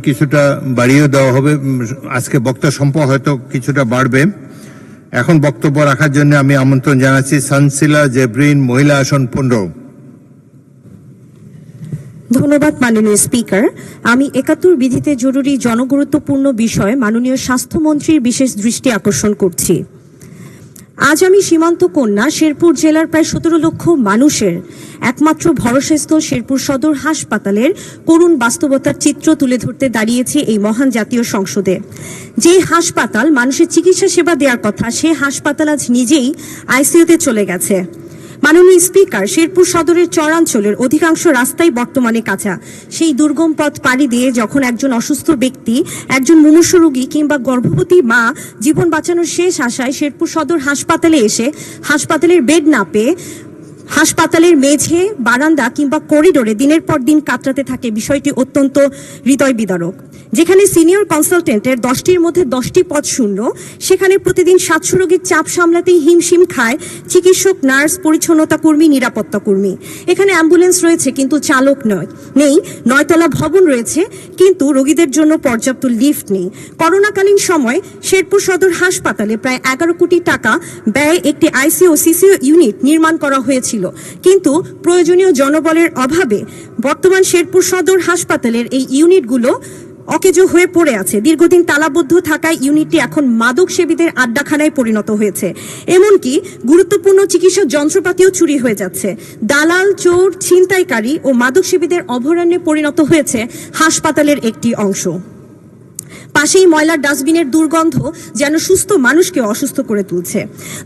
কিছুটা বাড়িয়ে দেওয়া হবে। আজকে বক্তা সংখ্যা হয়তো কিছুটা বাড়বে। এখন বক্তব্য রাখার জন্য আমি আমন্ত্রণ জানাচ্ছি সানসিলা জেব্রিন, মহিলা আসন 15। ধন্যবাদ মাননীয় স্পিকার। আমি ৭১ বিধিতে জরুরি জনগুরুত্বপূর্ণ বিষয়ে মাননীয় স্বাস্থ্যমন্ত্রীর বিশেষ দৃষ্টি আকর্ষণ করছি। আজ আমি সীমান্ত কন্যা শেরপুর জেলার প্রায় ১৭ লক্ষ মানুষের একমাত্র ভরসাস্থল শেরপুর সদর হাসপাতালের করুণ বাস্তবতার চিত্র তুলে ধরতে দাঁড়িয়েছি এই মহান জাতীয় সংসদে। যে হাসপাতাল মানুষের চিকিৎসা সেবা দেওয়ার কথা, সে হাসপাতাল আজ নিজেই আইসিইউতে চলে গেছে। মাননীয় স্পিকার, শেরপুর সদরের চরাঞ্চলের অধিকাংশ রাস্তাই বর্তমানে কাঁচা। সেই দুর্গম পথ পাড়ি দিয়ে যখন একজন অসুস্থ ব্যক্তি, একজন মুমূর্ষু রোগী কিংবা গর্ভবতী মা জীবন বাঁচানোর শেষ আশায় শেরপুর সদর হাসপাতালে এসে হাসপাতালের বেড না পেয়ে হাসপাতালের মেঝে, বারান্দা কিংবা করিডোরে দিনের পর দিন কাতরাতে থাকে, বিষয়টি অত্যন্ত হৃদয় বিদারক। যেখানে সিনিয়র কনসালটেন্টের 10টির মধ্যে 10টি পদ শূন্য, সেখানে প্রতিদিন 700 রোগীর চাপ সামলাতেই হিমশিম খায় চিকিৎসক, নার্স, পরিচ্ছন্নতা কর্মী, নিরাপত্তা কর্মী। এখানে অ্যাম্বুলেন্স রয়েছে কিন্তু চালক নেই, 9তলা ভবন রয়েছে কিন্তু রোগীদের জন্য পর্যাপ্ত লিফট নেই। করোনাকালীন সময় শেরপুর সদর হাসপাতালে প্রায় 11 কোটি টাকা ব্যয়ে একটি আইসিইউ ও সিসিইউ ইউনিট নির্মাণ করা হয়েছিল, কিন্তু প্রয়োজনীয় জনবলের অভাবে বর্তমান শেরপুর সদর হাসপাতালের এই ইউনিটগুলো অকেজো হয়ে পড়ে আছে। দীর্ঘদিন তালাবদ্ধ থাকায় ইউনিটটি এখন মাদক সেবীদের আড্ডাখানায় পরিণত হয়েছে। এমনকি গুরুত্বপূর্ণ চিকিৎসা যন্ত্রপাতিও চুরি হয়ে যাচ্ছে। দালাল, চোর, ছিনতাইকারী ও মাদক সেবীদের অভয়ারণ্যে পরিণত হয়েছে হাসপাতালের একটি অংশ। পাশেই ময়লার ডাস্টবিনের দুর্গন্ধ যেন সুস্থ মানুষকে অসুস্থ করে তুলছে।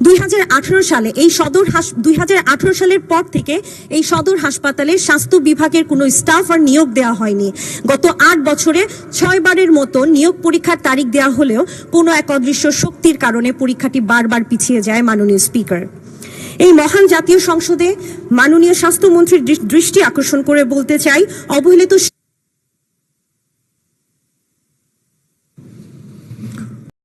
2018 সালের পর থেকে এই সদর হাসপাতালে স্বাস্থ্য বিভাগের কোনো স্টাফ আর নিয়োগ দেওয়া হয়নি। গত 8 বছরে 6 বারের মতো নিয়োগ পরীক্ষার তারিখ দেওয়া হলেও কোনো এক অদৃশ্য শক্তির কারণে পরীক্ষাটি বারবার পিছিয়ে যায়। মাননীয় স্পিকার, এই মহান জাতীয় সংসদে মাননীয় স্বাস্থ্যমন্ত্রীর দৃষ্টি আকর্ষণ করে বলতে চাই, অবহেলিত